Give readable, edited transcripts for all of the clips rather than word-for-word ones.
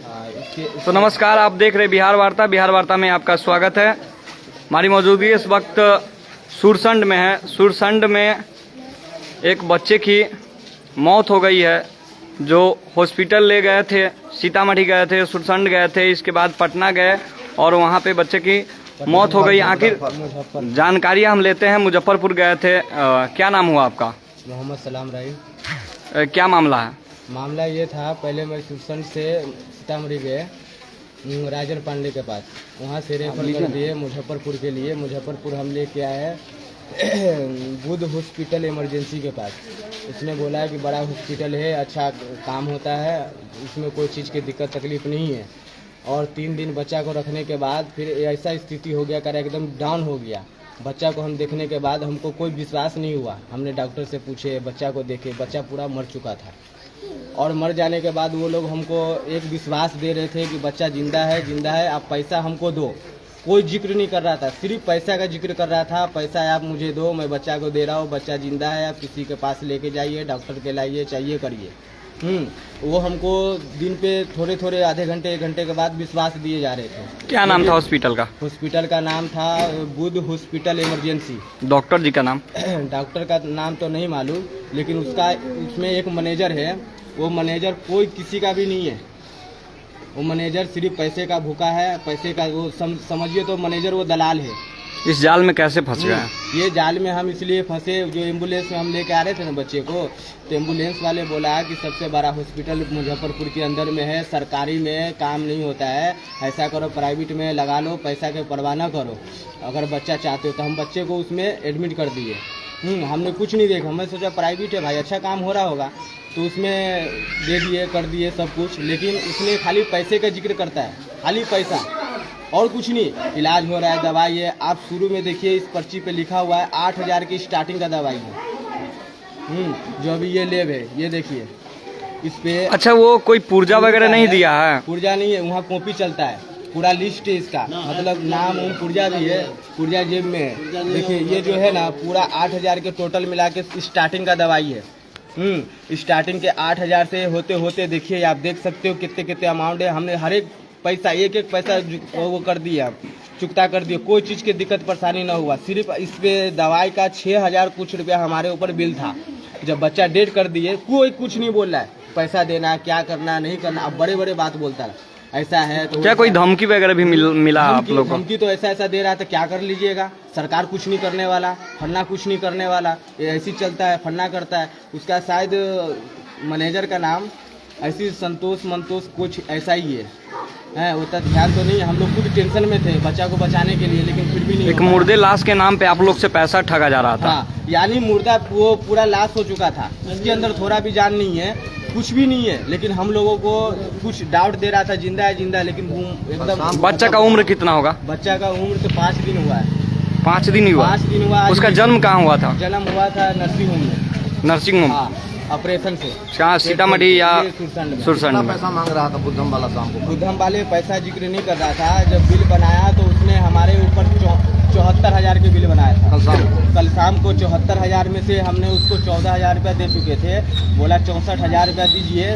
तो नमस्कार, आप देख रहे बिहार वार्ता। बिहार वार्ता में आपका स्वागत है। हमारी मौजूदगी इस वक्त सुरसंड में है। सुरसंड में एक बच्चे की मौत हो गई है, जो हॉस्पिटल ले गए थे। सीतामढ़ी गए थे, सुरसंड गए थे, इसके बाद पटना गए और वहाँ पे बच्चे की मौत हो गई। आखिर जानकारी हम लेते हैं। मुजफ्फरपुर गए थे। क्या नाम हुआ आपका? मोहम्मद सलाम राई। क्या मामला है? मामला ये था, पहले मैं सुरसंड से सीतामढ़ी गए राजन पांडे के पास, वहाँ से रेफर कर दिए मुजफ्फरपुर के लिए। मुजफ्फरपुर हम लेके आए बुध हॉस्पिटल इमरजेंसी के पास। उसने बोला कि बड़ा हॉस्पिटल है, अच्छा काम होता है, इसमें कोई चीज़ की दिक्कत तकलीफ नहीं है। और 3 दिन बच्चा को रखने के बाद फिर ऐसा स्थिति हो गया, कर एकदम डाउन हो गया। बच्चा को हम देखने के बाद हमको कोई विश्वास नहीं हुआ। हमने डॉक्टर से पूछे, बच्चा को देखे, बच्चा पूरा मर चुका था। और मर जाने के बाद वो लोग हमको एक विश्वास दे रहे थे कि बच्चा जिंदा है, आप पैसा हमको दो। कोई जिक्र नहीं कर रहा था, सिर्फ पैसा का जिक्र कर रहा था। पैसा आप मुझे दो, मैं बच्चा को दे रहा हूँ, बच्चा जिंदा है, आप किसी के पास लेके जाइए, डॉक्टर के लाइए, चाहिए करिए। वो हमको दिन पे थोड़े थोड़े आधे घंटे 1 घंटे के बाद विश्वास दिए जा रहे थे। क्या नाम था हॉस्पिटल का? हॉस्पिटल का नाम था बुध हॉस्पिटल इमरजेंसी। डॉक्टर जी का नाम? डॉक्टर का नाम तो नहीं मालूम, लेकिन उसमें एक मैनेजर है। वो मैनेजर कोई किसी का भी नहीं है। वो मैनेजर सिर्फ पैसे का भूखा है, पैसे का। वो समझिए तो मैनेजर वो दलाल है। इस जाल में कैसे फंस गए? ये जाल में हम इसलिए फंसे, जो एम्बुलेंस में हम लेके आ रहे थे ना बच्चे को, तो एम्बुलेंस वाले बोला कि सबसे बड़ा हॉस्पिटल मुजफ्फरपुर के अंदर में है, सरकारी में काम नहीं होता है, ऐसा करो प्राइवेट में लगा लो, पैसा के परवाह ना करो, अगर बच्चा चाहते हो तो। हम बच्चे को उसमें एडमिट कर दिए। हमने कुछ नहीं देखा, मैं सोचा प्राइवेट है भाई, अच्छा काम हो रहा होगा, तो उसमें दे दिए, कर दिए सब कुछ। लेकिन उसने खाली पैसे का जिक्र करता है, खाली पैसा और कुछ नहीं। इलाज हो रहा है, दवाई है। आप शुरू में देखिए, इस पर्ची पे लिखा हुआ है 8,000 की स्टार्टिंग का दवाई है। जो अभी ये लेब है, ये देखिए इस पे। अच्छा, वो कोई पुर्जा वगैरह नहीं दिया है? पुर्जा नहीं है, वहाँ कॉपी चलता है, पूरा लिस्ट है इसका, मतलब नाम पुर्जा भी है, पुर्जा जेब में है। देखिए ये जो है ना, पूरा 8,000 के टोटल मिला के स्टार्टिंग का दवाई है। स्टार्टिंग के 8,000 से होते होते देखिए, आप देख सकते हो कितने कितने अमाउंट है। हमने हर एक पैसा, एक पैसा वो कर दिया, चुकता कर दिया। कोई चीज़ की दिक्कत परेशानी ना हुआ। सिर्फ इस पे दवाई का 6,000 कुछ रुपया हमारे ऊपर बिल था। जब बच्चा डेट कर दिए, कोई कुछ नहीं बोल रहा है, पैसा देना, क्या करना, नहीं करना। अब बड़े बड़े बात बोलता है, ऐसा है तो। क्या कोई धमकी वगैरह भी मिला आप लोग को? धमकी तो ऐसा देरा था, क्या कर लीजिएगा, सरकार कुछ नहीं करने वाला, फन्ना कुछ नहीं करने वाला, ये ऐसी चलता है, फन्ना करता है। उसका शायद मैनेजर का नाम ऐसी संतोष कुछ ऐसा ही है, वो तक ध्यान तो नहीं। हम लोग खुद टेंशन में थे बच्चा को बचाने के लिए, लेकिन फिर भी नहीं। एक मुर्दे लाश के नाम पे आप लोग से पैसा ठगा जा रहा था। हाँ, यानी मुर्दा वो पूरा लाश हो चुका था, उसके अंदर थोड़ा भी जान नहीं है, कुछ भी नहीं है। लेकिन हम लोगों को कुछ डाउट दे रहा था, जिंदा है, जिंदा। लेकिन एकदम। बच्चा का उम्र कितना होगा? बच्चा का उम्र तो 5 दिन हुआ है। 5 दिन हुआ? 5 दिन हुआ। उसका जन्म कहाँ हुआ था? जन्म हुआ था नर्सिंग होम में। Nursing home? हाँ, ऑपरेशन से। कहाँ, सीतामढ़ी या सुरसंड में? पैसा मांग रहा था बुद्धम वाला शाम को। बुद्धम वाले पैसा जिक्र नहीं कर रहा था। जब बिल बनाया तो उसने हमारे ऊपर 74,000 के बिल बनाया था। कल शाम को 74,000 में से हमने उसको 14,000 रुपया दे चुके थे। बोला 64,000 रुपया दीजिए,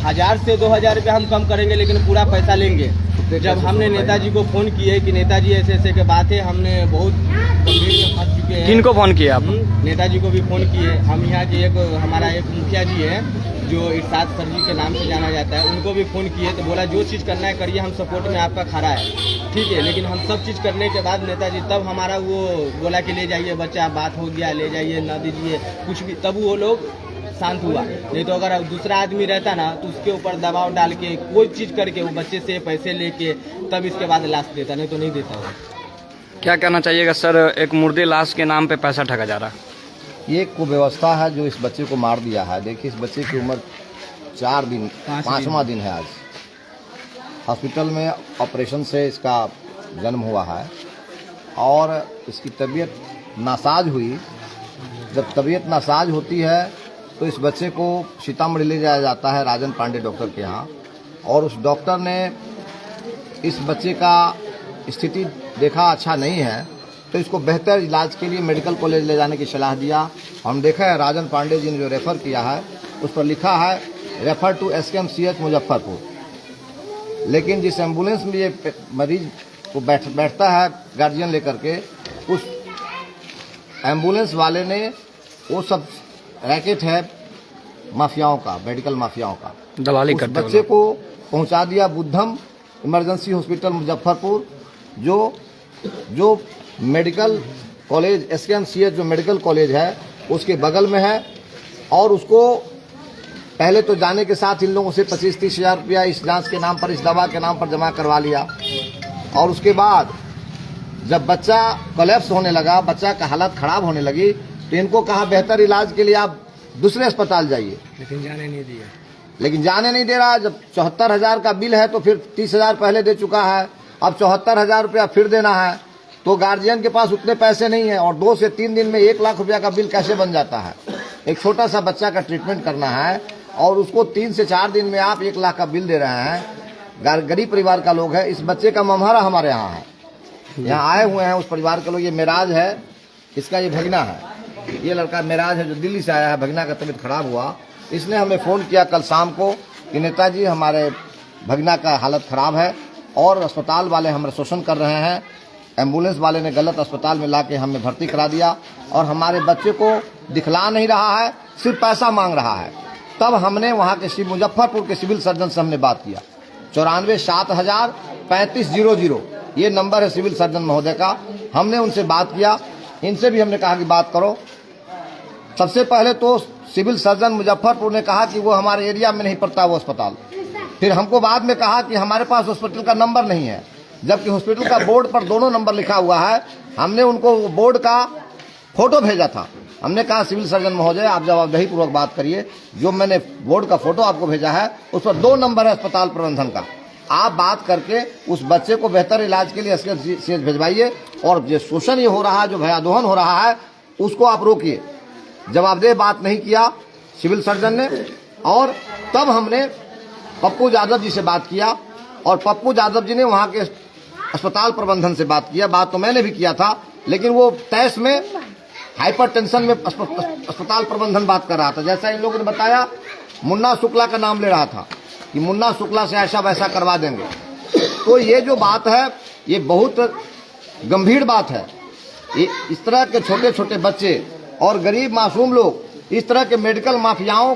1,000 से 2,000 रुपया हम कम करेंगे, लेकिन पूरा पैसा लेंगे। जब हमने नेताजी को फोन किए कि नेताजी ऐसे ऐसे के बात है, हमने बहुत गंभीर में फंस चुके हैं। किनको फोन किया आप? नेताजी को भी फोन किए। हम यहाँ के हमारा एक मुखिया जी है, जो इरशाद सर जी के नाम से जाना जाता है, उनको भी फ़ोन किए। तो बोला जो चीज़ करना है करिए, हम सपोर्ट में आपका खड़ा है, ठीक है। लेकिन हम सब चीज़ करने के बाद नेताजी तब हमारा वो बोला कि ले जाइए बच्चा, बात हो गया, ले जाइए, ना दीजिए कुछ भी, तब वो लोग शांत हुआ। नहीं तो अगर दूसरा आदमी रहता ना, तो उसके ऊपर दबाव डाल के कोई चीज़ करके वो बच्चे से पैसे लेके तब इसके बाद लाश देता, नहीं तो नहीं देता है। क्या कहना चाहिएगा सर, एक मुर्दे लाश के नाम पे पैसा ठगा जा रहा है? ये कुव्यवस्था है जो इस बच्चे को मार दिया है। देखिए, इस बच्चे की उम्र 4 दिन, 5वां दिन है आज। हॉस्पिटल में ऑपरेशन से इसका जन्म हुआ है और इसकी तबीयत नासाज हुई। जब तबीयत नासाज होती है तो इस बच्चे को सीतामढ़ी ले जाया जाता है राजन पांडे डॉक्टर के यहाँ, और उस डॉक्टर ने इस बच्चे का स्थिति देखा अच्छा नहीं है, तो इसको बेहतर इलाज के लिए मेडिकल कॉलेज ले जाने की सलाह दिया। हम देखा है राजन पांडे जी ने जो रेफ़र किया है, उस पर लिखा है रेफर टू SKMCH मुजफ्फरपुर। लेकिन जिस एम्बुलेंस में ये मरीज को बैठता है गार्जियन लेकर के, उस एम्बुलेंस वाले ने वो सब रैकेट है माफियाओं का, मेडिकल माफियाओं का, दलाली उस करते बच्चे को पहुंचा दिया बुद्धम इमरजेंसी हॉस्पिटल मुजफ्फरपुर, जो मेडिकल कॉलेज SKMCH जो मेडिकल कॉलेज है उसके बगल में है। और उसको पहले तो जाने के साथ इन लोगों से 25-30 हज़ार रुपया इस जांच के नाम पर, इस दवा के नाम पर जमा करवा लिया। और उसके बाद जब बच्चा कोलैप्स होने लगा, बच्चा का हालत खराब होने लगी, तो इनको कहा बेहतर इलाज के लिए आप दूसरे अस्पताल जाइए, लेकिन जाने नहीं दिया। लेकिन जाने नहीं दे रहा। जब 74,000 का बिल है तो फिर 30,000 पहले दे चुका है, अब 74,000 रुपया फिर देना है। तो गार्जियन के पास उतने पैसे नहीं है और 2 से 3 दिन में 1 लाख रुपया का बिल कैसे बन जाता है। एक छोटा सा बच्चा का ट्रीटमेंट करना है और उसको 3 से 4 दिन में आप 1 लाख का बिल दे रहे हैं। गरीब परिवार का लोग है। इस बच्चे का ममहारा हमारे यहाँ है, यहाँ आए हुए हैं उस परिवार के लोग। ये मेराज है, इसका ये भगना है, ये लड़का मेराज है जो दिल्ली से आया है। भगना का तबीयत खराब हुआ, इसने हमें फ़ोन किया कल शाम को कि नेताजी हमारे भगना का हालत ख़राब है और अस्पताल वाले हमारा शोषण कर रहे हैं, एम्बुलेंस वाले ने गलत अस्पताल में लाके हमें भर्ती करा दिया और हमारे बच्चे को दिखला नहीं रहा है, सिर्फ पैसा मांग रहा है। तब हमने वहाँ के मुजफ्फरपुर के सिविल सर्जन से हमने बात किया। 94,703500 ये नंबर है सिविल सर्जन महोदय का। हमने उनसे बात किया, इनसे भी हमने कहा कि बात करो। सबसे पहले तो सिविल सर्जन मुजफ्फरपुर ने कहा कि वो हमारे एरिया में नहीं पड़ता वो अस्पताल। फिर हमको बाद में कहा कि हमारे पास हॉस्पिटल का नंबर नहीं है, जबकि हॉस्पिटल का बोर्ड पर दोनों नंबर लिखा हुआ है। हमने उनको बोर्ड का फोटो भेजा था। हमने कहा सिविल सर्जन महोदय आप जवाबदेही पूर्वक बात करिए, जो मैंने बोर्ड का फोटो आपको भेजा है उस पर 2 नंबर है अस्पताल प्रबंधन का, आप बात करके उस बच्चे को बेहतर इलाज के लिए SKMCH भेजवाइए और जो शोषण ये हो रहा है, जो भयादोहन हो रहा है, उसको आप रोकिए। जवाबदेह बात नहीं किया सिविल सर्जन ने। और तब हमने पप्पू यादव जी से बात किया और पप्पू यादव जी ने वहाँ के अस्पताल प्रबंधन से बात किया। बात तो मैंने भी किया था, लेकिन वो तैस में हाइपरटेंशन में अस्पताल प्रबंधन बात कर रहा था। जैसा इन लोगों ने बताया, मुन्ना शुक्ला का नाम ले रहा था कि मुन्ना शुक्ला से ऐसा वैसा करवा देंगे। तो ये जो बात है ये बहुत गंभीर बात है। ये इस तरह के छोटे छोटे बच्चे और गरीब मासूम लोग इस तरह के मेडिकल माफियाओं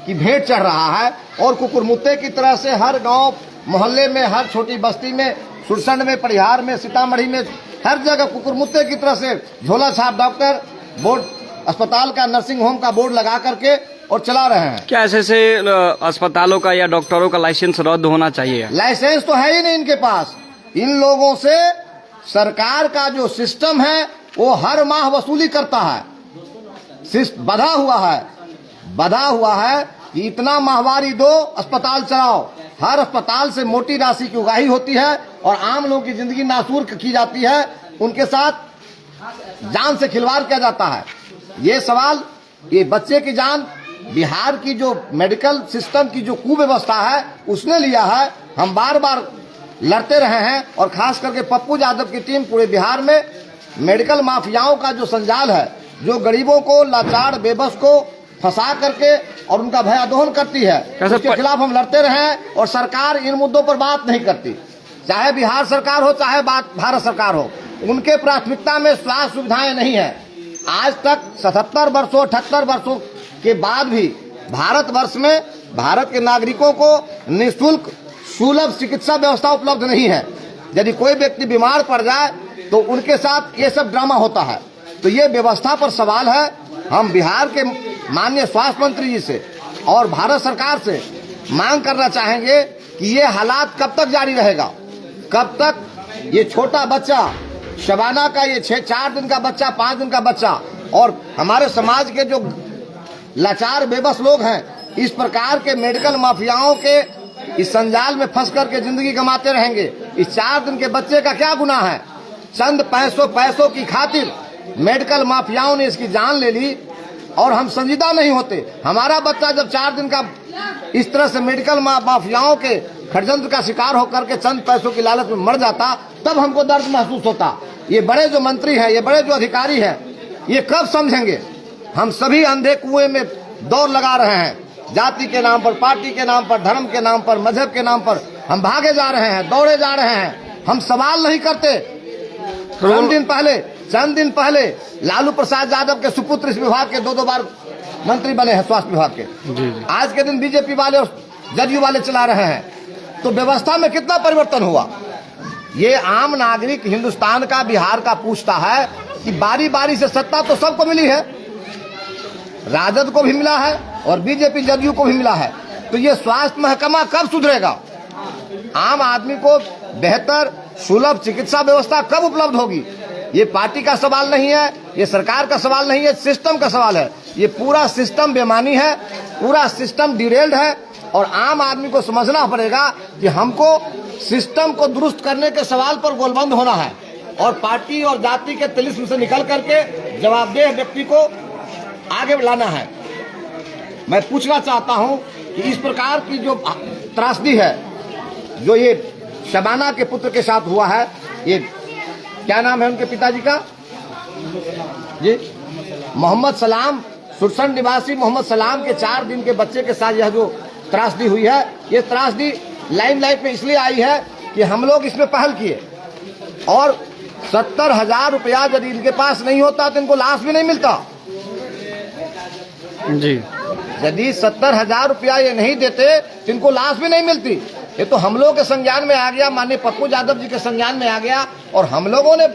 की भेंट चढ़ रहा है और कुकुरमुत्ते की तरह से हर गांव मोहल्ले में, हर छोटी बस्ती में, सुरसंड में, परिहार में, सीतामढ़ी में, हर जगह कुकुरमुत्ते की तरह से झोला छाप डॉक्टर बोर्ड, अस्पताल का, नर्सिंग होम का बोर्ड लगा करके और चला रहे हैं। क्या ऐसे अस्पतालों का या डॉक्टरों का लाइसेंस रद्द होना चाहिए? लाइसेंस तो है ही नहीं इनके पास। इन लोगों से सरकार का जो सिस्टम है वो हर माह वसूली करता है। बधा हुआ है कि इतना माहवारी दो, अस्पताल चलाओ। हर अस्पताल से मोटी राशि की उगाही होती है और आम लोगों की जिंदगी नासूर की जाती है, उनके साथ जान से खिलवाड़ किया जाता है। ये सवाल, ये बच्चे की जान बिहार की जो मेडिकल सिस्टम की जो कुव्यवस्था है उसने लिया है। हम बार बार लड़ते रहे हैं और खास करके पप्पू यादव की टीम पूरे बिहार में मेडिकल माफियाओं का जो संजाल है, जो गरीबों को, लाचार बेबस को फंसा करके और उनका भयादोहन करती है, उसके खिलाफ हम लड़ते रहे हैं। और सरकार इन मुद्दों पर बात नहीं करती, चाहे बिहार सरकार हो चाहे भारत सरकार हो। उनके प्राथमिकता में स्वास्थ्य सुविधाएं नहीं है। आज तक 77 वर्षों 78 वर्षों के बाद भी भारतवर्ष में भारत के नागरिकों को निःशुल्क सुलभ चिकित्सा व्यवस्था उपलब्ध नहीं है। यदि कोई व्यक्ति बीमार पड़ जाए तो उनके साथ ये सब ड्रामा होता है। तो ये व्यवस्था पर सवाल है। हम बिहार के माननीय स्वास्थ्य मंत्री जी से और भारत सरकार से मांग करना चाहेंगे कि ये हालात कब तक जारी रहेगा, कब तक ये छोटा बच्चा शबाना का, ये 4 दिन का बच्चा, 5 दिन का बच्चा और हमारे समाज के जो लाचार बेबस लोग हैं, इस प्रकार के मेडिकल माफियाओं के इस संजाल में फंस करके जिंदगी गंवाते रहेंगे। इस 4 दिन के बच्चे का क्या गुनाह है? चंद पैसों की खातिर मेडिकल माफियाओं ने इसकी जान ले ली और हम संजीदा नहीं होते। हमारा बच्चा जब 4 दिन का इस तरह से मेडिकल माफियाओं के षड्यंत्र का शिकार होकर के चंद पैसों की लालच में मर जाता, तब हमको दर्द महसूस होता। ये बड़े जो मंत्री हैं, ये बड़े जो अधिकारी हैं, ये कब समझेंगे? हम सभी अंधे कुएं में दौड़ लगा रहे हैं, जाति के नाम पर, पार्टी के नाम पर, धर्म के नाम पर, मजहब के नाम पर हम भागे जा रहे हैं, दौड़े जा रहे हैं, हम सवाल नहीं करते। चंद दिन पहले लालू प्रसाद यादव के सुपुत्र इस विभाग के 2 बार मंत्री बने हैं, स्वास्थ्य विभाग के। आज के दिन बीजेपी वाले और जदयू वाले चला रहे हैं। तो व्यवस्था में कितना परिवर्तन हुआ। ये आम नागरिक हिंदुस्तान का, बिहार का पूछता है कि बारी बारी से सत्ता तो सबको मिली है, राजद को भी मिला है और बीजेपी जदयू को भी मिला है, तो ये स्वास्थ्य महकमा कब सुधरेगा? आम आदमी को बेहतर सुलभ चिकित्सा व्यवस्था कब उपलब्ध होगी? ये पार्टी का सवाल नहीं है, ये सरकार का सवाल नहीं है, सिस्टम का सवाल है। ये पूरा सिस्टम बेईमानी है, पूरा सिस्टम डिरेल्ड है और आम आदमी को समझना पड़ेगा कि हमको सिस्टम को दुरुस्त करने के सवाल पर गोलबंद होना है और पार्टी और जाति के तिलिस्म से निकल करके जवाबदेह व्यक्ति को आगे लाना है। मैं पूछना चाहता हूं कि इस प्रकार की जो त्रासदी है, जो ये शबाना के पुत्र के साथ हुआ है, ये क्या नाम है उनके पिताजी का जी? मोहम्मद सलाम, सुरसंड निवासी मोहम्मद सलाम के 4 दिन के बच्चे के साथ यह जो त्रासदी हुई है, ये त्रासदी लाइमलाइट में इसलिए आई है कि हम लोग इसमें पहल किए और 70,000 रुपया यदि इनके पास नहीं होता तो इनको लाश भी नहीं मिलता जी। यदि 70,000 रुपया ये नहीं देते तो इनको लाश भी नहीं मिलती। ये तो हम लोग के संज्ञान में आ गया, माननीय पप्पू यादव जी के संज्ञान में आ गया और हम लोगों ने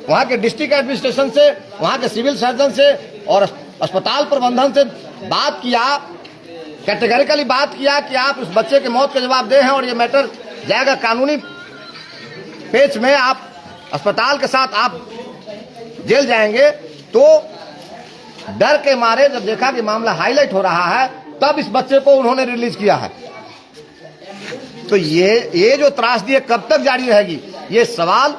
वहाँ के डिस्ट्रिक्ट एडमिनिस्ट्रेशन से, वहाँ के सिविल सर्जन से और अस्पताल प्रबंधन से बात किया, कैटेगरिकली बात किया कि आप उस बच्चे के मौत का जवाबदेह हैं और ये मैटर जाएगा कानूनी पेच में, आप अस्पताल के साथ आप जेल जाएंगे। तो डर के मारे जब देखा कि मामला हाईलाइट हो रहा है, तब इस बच्चे को उन्होंने रिलीज किया है। तो ये जो त्रासदी है कब तक जारी रहेगी, ये सवाल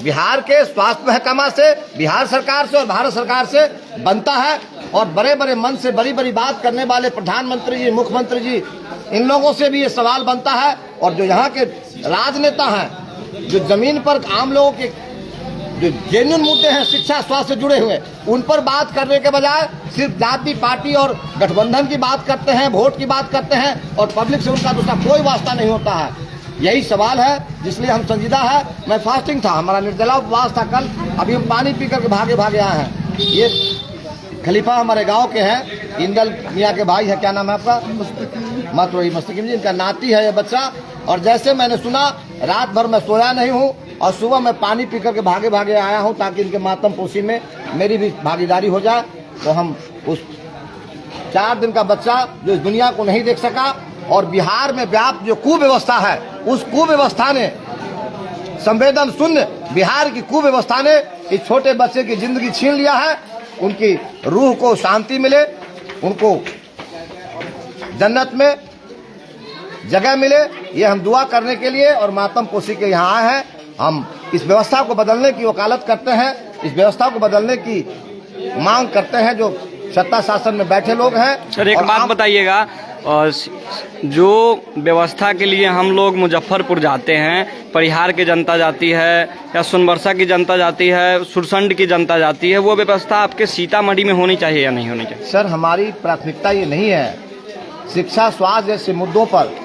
बिहार के स्वास्थ्य महकमा से, बिहार सरकार से और भारत सरकार से बनता है और बड़े बड़े मन से बड़ी बड़ी बात करने वाले प्रधानमंत्री जी, मुख्यमंत्री जी, इन लोगों से भी ये सवाल बनता है। और जो यहाँ के राजनेता हैं, जो जमीन पर आम लोगों के जो जेन्युइन मुद्दे हैं शिक्षा स्वास्थ्य से जुड़े हुए, उन पर बात करने के बजाय सिर्फ जाति, पार्टी और गठबंधन की बात करते हैं, वोट की बात करते हैं और पब्लिक से उनका दूसरा कोई वास्ता नहीं होता है। यही सवाल है जिसलिए हम संजीदा है। मैं फास्टिंग था, हमारा निर्जला उपवास था कल, अभी हम पानी पी करके भागे भागे आए हैं। ये खलीफा हमारे गांव के हैं, इंदल मियाँ के भाई है, क्या नाम है आपका? मुस्तकीम जी, इनका नाती है ये बच्चा। और जैसे मैंने सुना, रात भर मैं सोया नहीं हूँ और सुबह मैं पानी पी करके भागे भागे आया हूँ ताकि इनके मातम पोशी में मेरी भी भागीदारी हो जाए। तो हम उस 4 दिन का बच्चा जो इस दुनिया को नहीं देख सका और बिहार में व्याप्त जो कुव्यवस्था है, उस कुव्यवस्था ने, संवेदन शून्य बिहार की कुव्यवस्था ने इस छोटे बच्चे की जिंदगी छीन लिया है। उनकी रूह को शांति मिले, उनको जन्नत में जगह मिले, ये हम दुआ करने के लिए और मातम पोशी के यहाँ आए हैं। हम इस व्यवस्था को बदलने की वकालत करते हैं, इस व्यवस्था को बदलने की मांग करते हैं जो सत्ता शासन में बैठे लोग हैं। सर, एक बात बताइएगा, जो व्यवस्था के लिए हम लोग मुजफ्फरपुर जाते हैं, परिहार की जनता जाती है या सोनबरसा की जनता जाती है, सुरसंड की जनता जाती है, वो व्यवस्था आपके सीतामढ़ी में होनी चाहिए या नहीं होनी चाहिए? सर, हमारी प्राथमिकता ये नहीं है। शिक्षा, स्वास्थ्य जैसे मुद्दों पर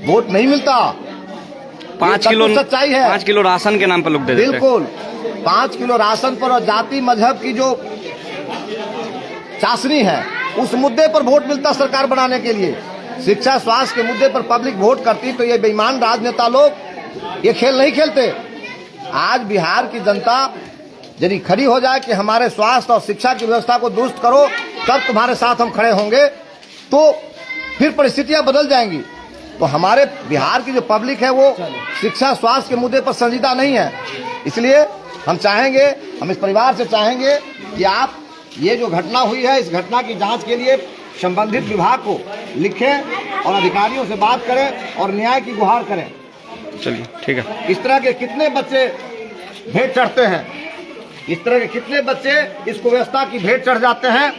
वोट नहीं मिलता। 5 किलो सच्चाई है। 5 किलो राशन के नाम पर लोग दे देते हैं। बिल्कुल, 5 किलो राशन पर और जाति मजहब की जो चाशनी है, उस मुद्दे पर वोट मिलता सरकार बनाने के लिए। शिक्षा, स्वास्थ्य के मुद्दे पर पब्लिक वोट करती तो ये बेईमान राजनेता लोग ये खेल नहीं खेलते। आज बिहार की जनता यदि खड़ी हो जाए कि हमारे स्वास्थ्य और शिक्षा की व्यवस्था को दुरुस्त करो, तब तुम्हारे साथ हम खड़े होंगे, तो फिर परिस्थितियां बदल जाएंगी। तो हमारे बिहार की जो पब्लिक है वो शिक्षा, स्वास्थ्य के मुद्दे पर संजीदा नहीं है। इसलिए हम चाहेंगे, हम इस परिवार से चाहेंगे कि आप ये जो घटना हुई है, इस घटना की जांच के लिए संबंधित विभाग को लिखें और अधिकारियों से बात करें और न्याय की गुहार करें। चलिए, ठीक है। इस तरह के कितने बच्चे भेंट चढ़ते हैं, इस तरह के कितने बच्चे इस कुव्यवस्था की भेंट चढ़ जाते हैं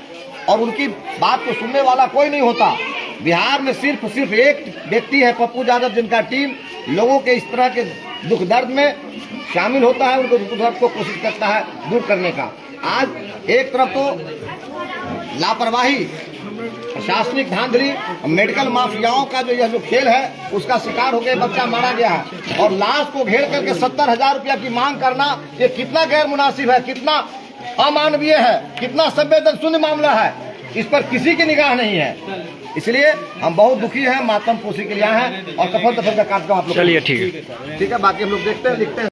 और उनकी बात को सुनने वाला कोई नहीं होता। बिहार में सिर्फ एक व्यक्ति है, पप्पू यादव, जिनका टीम लोगों के इस तरह के दुख दर्द में शामिल होता है, उनको दुख दर्द को कोशिश करता है दूर करने का। आज एक तरफ तो लापरवाही प्रशासनिक धांधली, मेडिकल माफियाओं का जो खेल है उसका शिकार होकर बच्चा मारा गया है। और लाश को घेर करके 70,000 रुपया की मांग करना, ये कितना गैर मुनासिब है, कितना अमानवीय है, कितना संवेदनशून्य मामला है। इस पर किसी की निगाह नहीं है। इसलिए हम बहुत दुखी हैं, मातम पोषी के लिए आए हैं और कफन दफन का कार्यक्रम आप लोग चलिए ठीक है। ठीक है, बाकी हम लोग देखते हैं लिखते हैं।